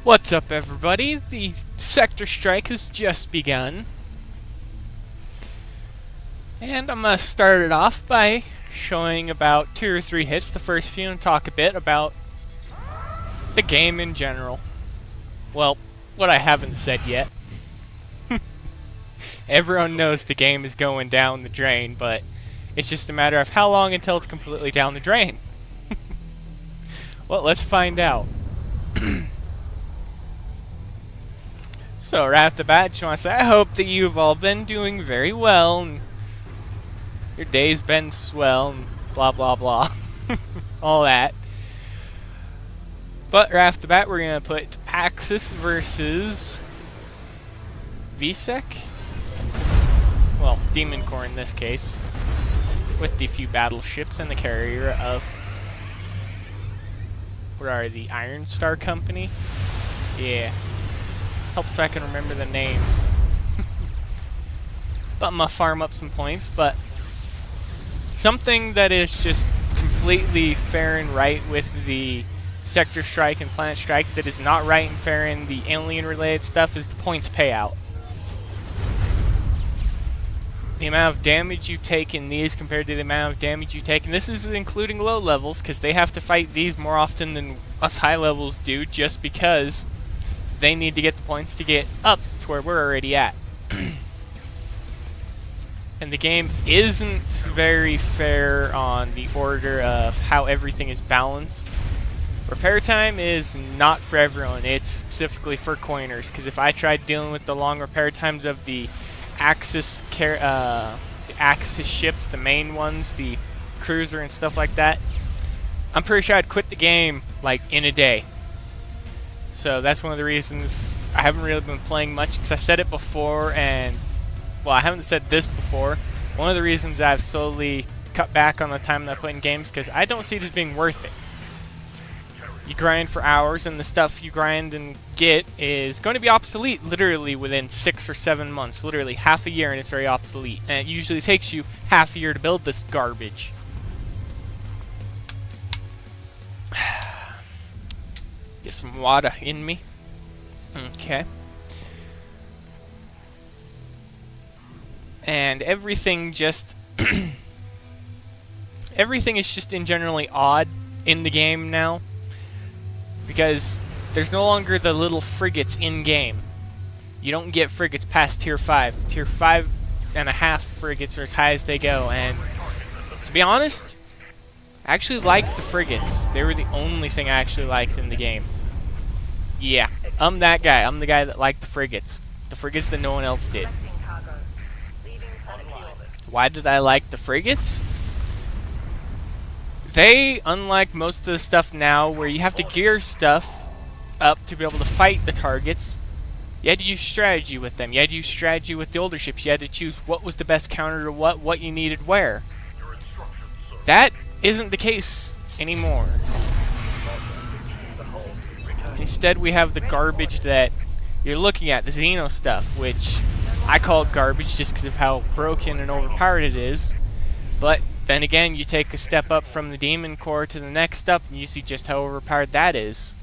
What's up, everybody? The sector strike has just begun. And I'm going to start it off by showing about 2 or 3 hits, the first few, and talk a bit about the game in general. Well, what I haven't said yet. Everyone knows the game is going down the drain, but it's just a matter of how long until it's completely down the drain. Well, let's find out. So, right off the bat, just want to say I hope that you've all been doing very well, and your day's been swell, and blah blah blah. All that. But right off the bat, we're going to put Axis versus VSEC. Well, Demon Corps in this case. With the few battleships and the carrier of... What are the Iron Star Company? Yeah. Helps if I can remember the names. But I'm gonna farm up some points, but something that is just completely fair and right with the Sector Strike and Planet Strike that is not right and fair in the alien related stuff is the points payout. The amount of damage you take in these compared to the amount of damage you take, and this is including low levels because they have to fight these more often than us high levels do just because they need to get the points to get up to where we're already at. And the game isn't very fair on the order of how everything is balanced. Repair time is not for everyone, it's specifically for coiners, because if I tried dealing with the long repair times of the Axis ships, the main ones, the cruiser and stuff like that, I'm pretty sure I'd quit the game like in a day. So that's one of the reasons I haven't really been playing much, because I said it before, and well, I haven't said this before. One of the reasons I've slowly cut back on the time that I put in games, because I don't see it as being worth it. You grind for hours, and the stuff you grind and get is going to be obsolete literally within 6 or 7 months. Literally half a year, and it's very obsolete. And it usually takes you half a year to build this garbage. Get some water in me. Okay. And everything just... everything is just in generally odd in the game now. Because there's no longer the little frigates in-game. You don't get frigates past Tier 5. Tier 5.5 frigates are as high as they go. And to be honest, I actually liked the frigates. They were the only thing I actually liked in the game. Yeah, I'm that guy. I'm the guy that liked the frigates. The frigates that no one else did. Why did I like the frigates? They, unlike most of the stuff now, where you have to gear stuff up to be able to fight the targets, you had to use strategy with them. You had to use strategy with the older ships. You had to choose what was the best counter to what you needed where. That isn't the case anymore. Instead, we have the garbage that you're looking at, the Xeno stuff, which I call it garbage just because of how broken and overpowered it is. But then again, you take a step up from the Demon Corps to the next up, and you see just how overpowered that is.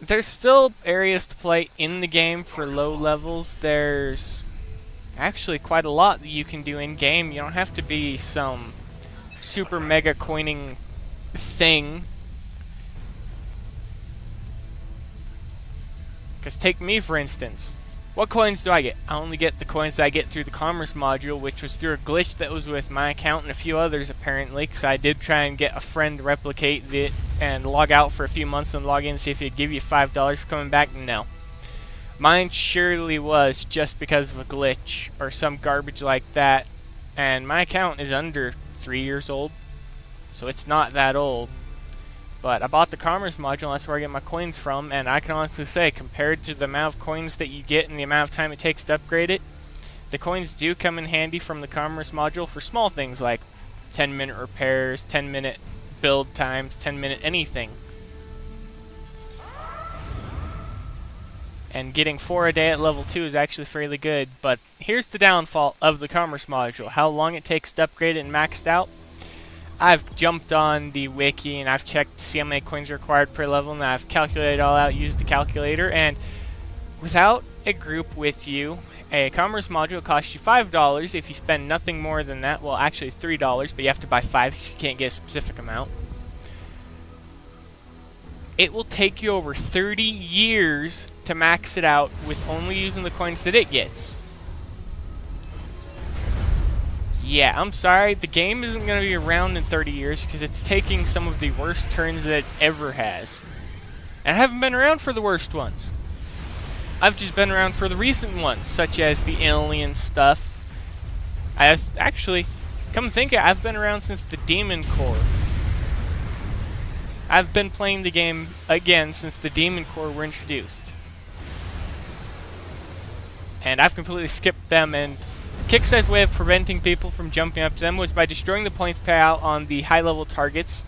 There's still areas to play in the game for low levels. There's actually quite a lot that you can do in-game. You don't have to be some super mega coining thing. Because take me, for instance. What coins do I get? I only get the coins that I get through the commerce module, which was through a glitch that was with my account and a few others apparently, because I did try and get a friend to replicate it and log out for a few months and log in and see if he'd give you $5 for coming back. No. Mine surely was just because of a glitch or some garbage like that, and my account is under 3 years old, so it's not that old. But I bought the commerce module, and that's where I get my coins from, and I can honestly say, compared to the amount of coins that you get and the amount of time it takes to upgrade it, the coins do come in handy from the commerce module for small things like 10-minute repairs, 10-minute build times, 10-minute anything. And getting 4 a day at level 2 is actually fairly good, but here's the downfall of the commerce module, how long it takes to upgrade it and maxed out. I've jumped on the wiki and I've checked to see how many coins are required per level, and I've calculated it all out, used the calculator, and without a group with you, a commerce module costs you $5. If you spend nothing more than that, well, actually $3, but you have to buy 5 because you can't get a specific amount. It will take you over 30 years to max it out with only using the coins that it gets. Yeah, I'm sorry, the game isn't going to be around in 30 years because it's taking some of the worst turns that it ever has. And I haven't been around for the worst ones. I've just been around for the recent ones, such as the alien stuff. Actually, come to think of it, I've been around since the Demon Core. I've been playing the game again since the Demon Core were introduced. And I've completely skipped them, and Kickstar's way of preventing people from jumping up to them was by destroying the points payout on the high-level targets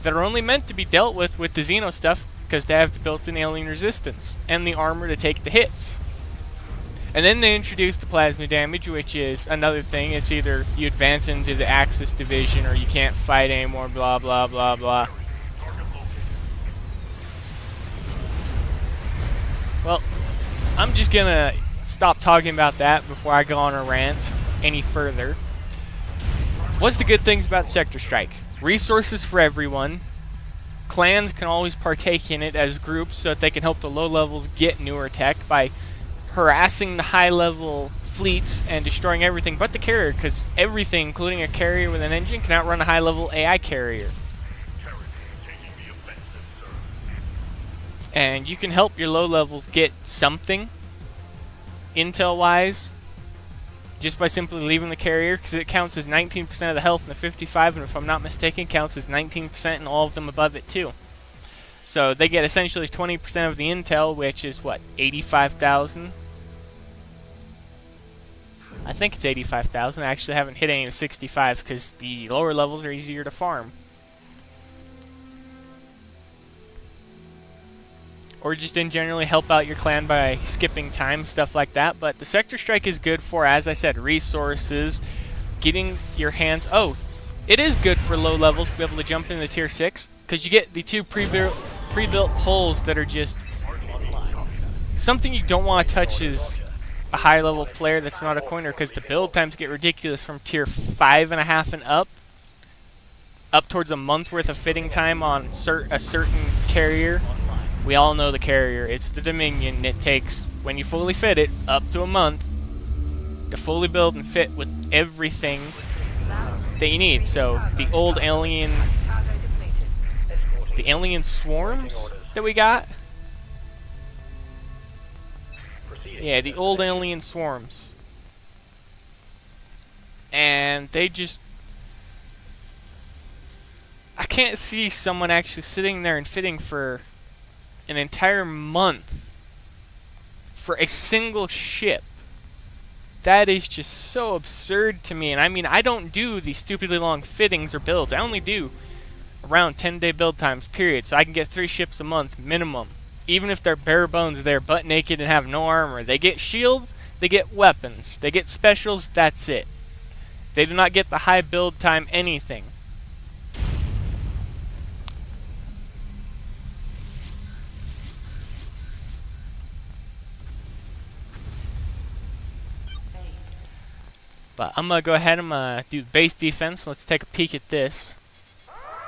that are only meant to be dealt with the Xeno stuff, because they have the built-in alien resistance and the armor to take the hits. And then they introduced the plasma damage, which is another thing. It's either you advance into the Axis division or you can't fight anymore, blah blah blah blah. Well, I'm just gonna stop talking about that before I go on a rant any further. What's the good things about Sector Strike? Resources for everyone. Clans can always partake in it as groups so that they can help the low levels get newer tech by harassing the high level fleets and destroying everything but the carrier, because everything, including a carrier with an engine, can outrun a high level AI carrier. And you can help your low levels get something intel wise just by simply leaving the carrier, because it counts as 19% of the health in the 55, and if I'm not mistaken, counts as 19% in all of them above it too. So they get essentially 20% of the intel, which is what, 85,000? I think it's 85,000. I actually haven't hit any of the 65 because the lower levels are easier to farm. Or just in generally help out your clan by skipping time, stuff like that. But the Sector Strike is good for, as I said, resources, getting your hands... Oh, it is good for low levels to be able to jump into tier 6, because you get the 2 pre-built holes that are just... Something you don't want to touch is a high-level player that's not a coiner, because the build times get ridiculous from tier 5.5 and up towards a month worth of fitting time on a certain carrier. We all know the carrier. It's the Dominion. It takes, when you fully fit it, up to a month to fully build and fit with everything that you need. So the old alien... The alien swarms that we got? Yeah, the old alien swarms. And they just... I can't see someone actually sitting there and fitting for an entire month for a single ship. That is just so absurd to me. And I mean, I don't do these stupidly long fittings or builds. I only do around 10-day build times, period. So I can get 3 ships a month minimum. Even if they're bare bones, they're butt naked and have no armor. They get shields, they get weapons, they get specials, that's it. They do not get the high build time anything. But I'm going to go ahead and do base defense. Let's take a peek at this.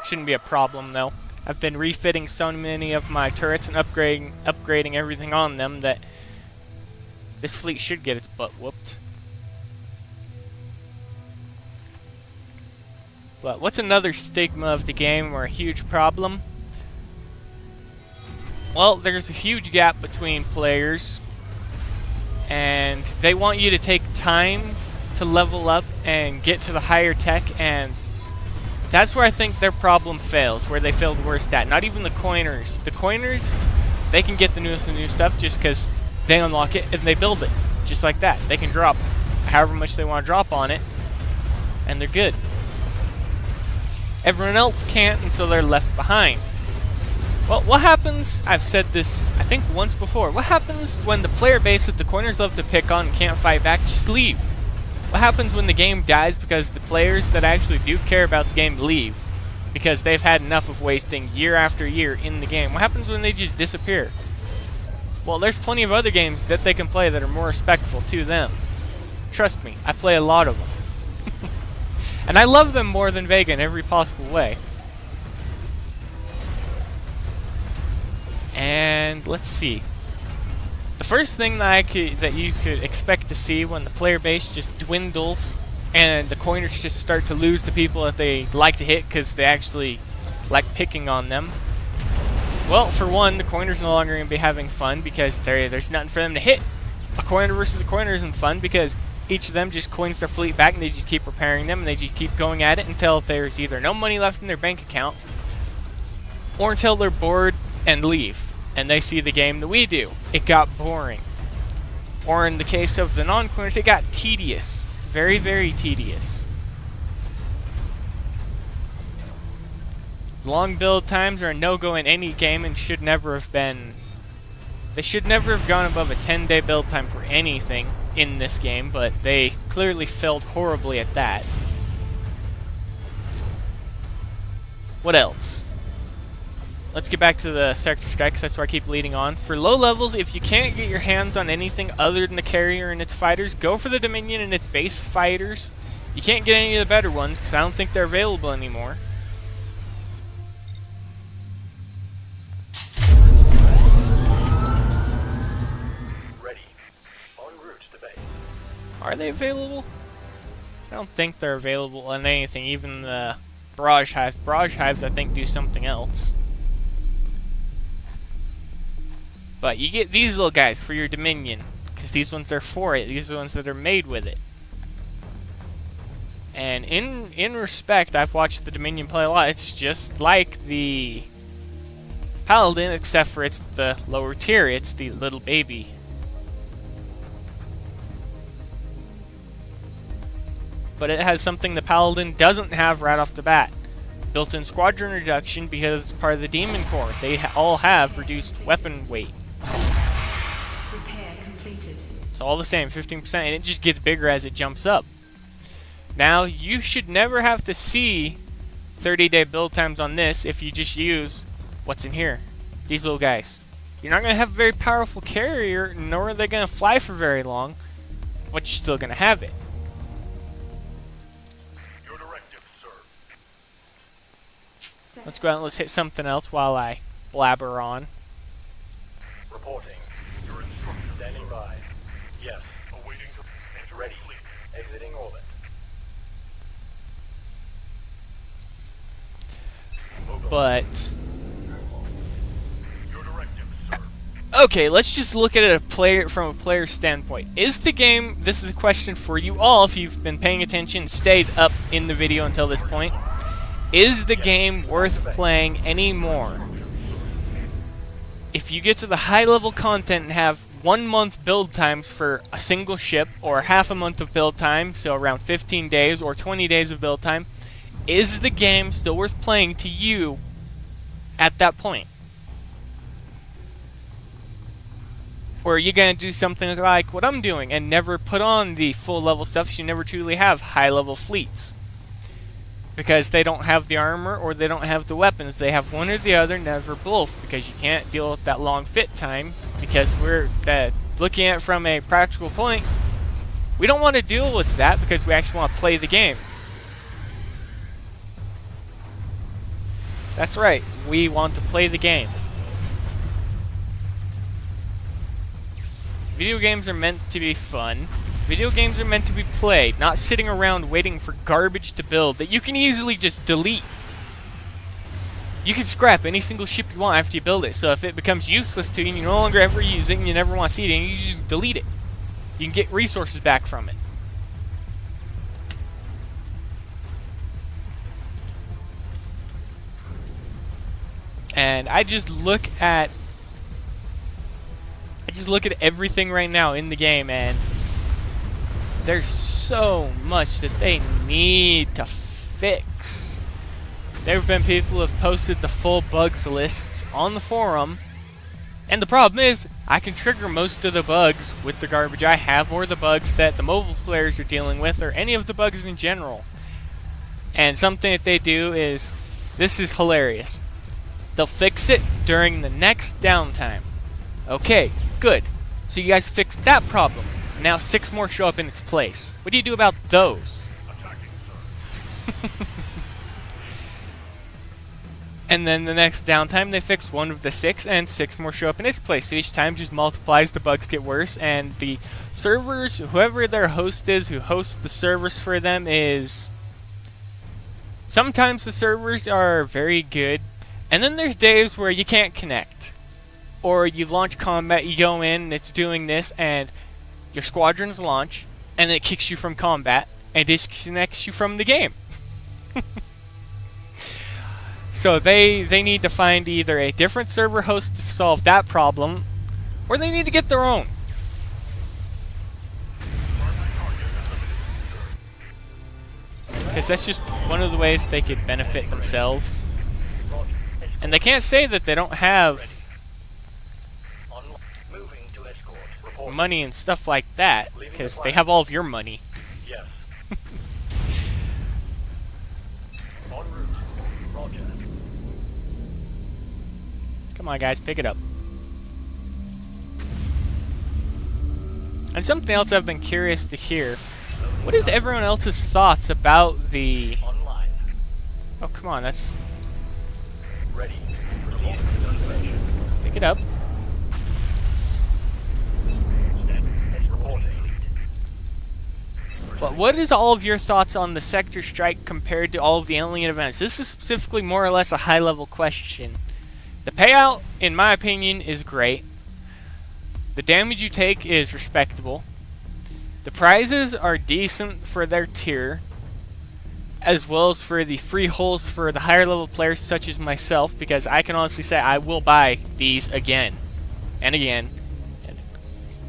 Shouldn't be a problem, though. I've been refitting so many of my turrets and upgrading everything on them that this fleet should get its butt whooped. But what's another stigma of the game, or a huge problem? Well, there's a huge gap between players, and they want you to take time to level up and get to the higher tech, and that's where I think their problem fails, where they failed worst at. Not even the coiners. The coiners, they can get the newest and new stuff just because they unlock it and they build it. Just like that. They can drop however much they want to drop on it, and they're good. Everyone else can't, and so they're left behind. Well, what happens, I've said this, I think once before, what happens when the player base that the coiners love to pick on and can't fight back, just leave? What happens when the game dies because the players that actually do care about the game leave? Because they've had enough of wasting year after year in the game. What happens when they just disappear? Well, there's plenty of other games that they can play that are more respectful to them. Trust me, I play a lot of them. And I love them more than Vega in every possible way. And let's see. The first thing that you could expect to see when the player base just dwindles and the coiners just start to lose the people that they like to hit because they actually like picking on them. Well, for one, the coiners no longer going to be having fun because there's nothing for them to hit. A coiner versus a coiner isn't fun because each of them just coins their fleet back and they just keep repairing them and they just keep going at it until there's either no money left in their bank account or until they're bored and leave and they see the game that we do. It got boring. Or in the case of the non-coiners, it got tedious. Very, very tedious. Long build times are a no-go in any game and should never have been... They should never have gone above a 10-day build time for anything in this game, but they clearly failed horribly at that. What else? Let's get back to the sector strikes, that's where I keep leading on. For low levels, if you can't get your hands on anything other than the carrier and its fighters, go for the Dominion and its base fighters. You can't get any of the better ones, because I don't think they're available anymore. Ready. En route to base. Are they available? I don't think they're available on anything, even the barrage hives. Barrage hives, I think, do something else. But you get these little guys for your Dominion, because these ones are for it. These are the ones that are made with it. And in respect, I've watched the Dominion play a lot. It's just like the Paladin, except for it's the lower tier. It's the little baby. But it has something the Paladin doesn't have right off the bat. Built-in squadron reduction because it's part of the Demon Corps. They all have reduced weapon weight. Repair completed. It's all the same, 15%, and it just gets bigger as it jumps up. Now, you should never have to see 30-day build times on this if you just use what's in here. These little guys. You're not going to have a very powerful carrier, nor are they going to fly for very long, but you're still going to have it. Your directive, sir. Let's go out and let's hit something else while I blabber on. Reporting. Your instructions. Standing by. Yes. Awaiting the... Ready. Exiting orbit. But... Your directive, sir. okay, let's just look at it from a player standpoint. Is the game... this is a question for you all if you've been paying attention, stayed up in the video until this point. Is the game worth playing anymore? If you get to the high-level content and have 1 month build times for a single ship, or half a month of build time, so around 15 days or 20 days of build time, is the game still worth playing to you at that point? Or are you going to do something like what I'm doing and never put on the full level stuff so you never truly have high-level fleets? Because they don't have the armor or they don't have the weapons. They have one or the other, never both, because you can't deal with that long fit time, because we're looking at it from a practical point. We don't want to deal with that because we actually want to play the game. That's right, we want to play the game. Video games are meant to be fun. Video games are meant to be played, not sitting around waiting for garbage to build that you can easily just delete. You can scrap any single ship you want after you build it, so if it becomes useless to you and you no longer ever use it and you never want to see it, and you just delete it. You can get resources back from it. And I just look at everything right now in the game, and there's so much that they need to fix. There have been people who have posted the full bugs lists on the forum, And the problem is, I can trigger most of the bugs with the garbage I have, or the bugs that the mobile players are dealing with, or any of the bugs in general. And something that they do is, this is hilarious. They'll fix it during the next downtime. Okay, good. So you guys fixed that problem. Now 6 more show up in its place. What do you do about those? And then the next downtime they fix one of the 6 and 6 more show up in its place. So each time just multiplies, the bugs get worse, and the servers, whoever their host is, who hosts the servers for them is... Sometimes the servers are very good, and then there's days where you can't connect. Or you launch combat, you go in, and it's doing this, and your squadrons launch, and it kicks you from combat, and disconnects you from the game. So they need to find either a different server host to solve that problem, or they need to get their own. Because that's just one of the ways they could benefit themselves. And they can't say that they don't have money and stuff like that, because they have all of your money. Yes. En route. Roger. Come on, guys, pick it up. And something else I've been curious to hear. What is everyone else's thoughts about the... Online. Oh, come on, that's... Ready. Proceed with suspension. Pick it up. It's reporting. But what is all of your thoughts on the Sector Strike compared to all of the alien events? This is specifically more or less a high-level question. The payout, in my opinion, is great. The damage you take is respectable. The prizes are decent for their tier, as well as for the free holes for the higher level players such as myself, because I can honestly say I will buy these again, and again,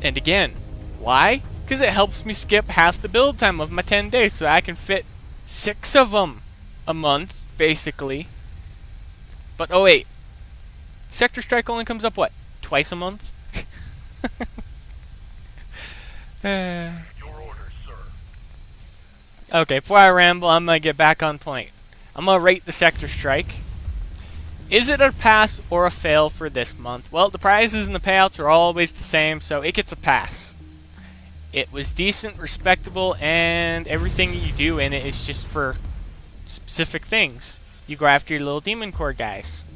and again. Why? Because it helps me skip half the build time of my 10 days, so I can fit 6 of them a month, basically. But, oh wait, Sector Strike only comes up, what, twice a month? Your orders, sir. Okay, before I ramble, I'm going to get back on point. I'm going to rate the Sector Strike. Is it a pass or a fail for this month? Well, the prizes and the payouts are always the same, so it gets a pass. It was decent, respectable, and everything you do in it is just for specific things. You go after your little Demon Core guys.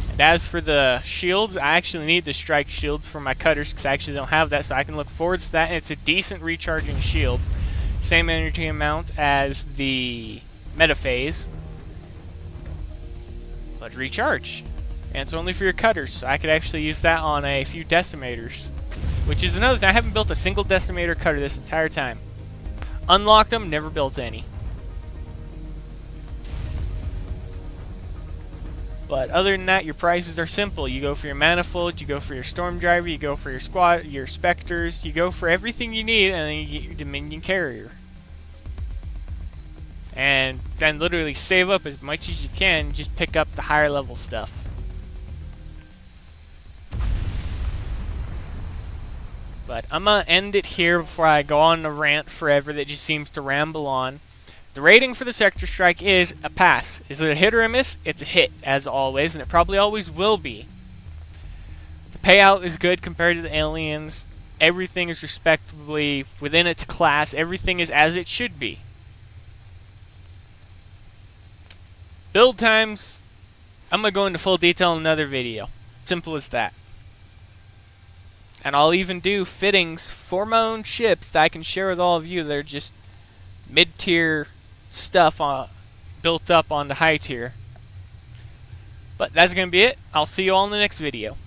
And as for the shields, I actually need the strike shields for my cutters because I actually don't have that, so I can look forward to that. And it's a decent recharging shield. Same energy amount as the Metaphase, but recharge. And it's only for your cutters, so I could actually use that on a few decimators. Which is another thing, I haven't built a single decimator cutter this entire time. Unlocked them, never built any. But other than that, your prizes are simple. You go for your manifold, you go for your storm driver, you go for your squad, your specters, you go for everything you need, and then you get your Dominion carrier. And then literally save up as much as you can, just pick up the higher level stuff. But I'm going to end it here before I go on a rant forever that just seems to ramble on. The rating for the Sector Strike is a pass. Is it a hit or a miss? It's a hit, as always, and it probably always will be. The payout is good compared to the aliens. Everything is respectably within its class. Everything is as it should be. Build times, I'm going to go into full detail in another video. Simple as that. And I'll even do fittings for my own ships that I can share with all of you that are just mid-tier stuff built up on the high tier. But that's going to be it. I'll see you all in the next video.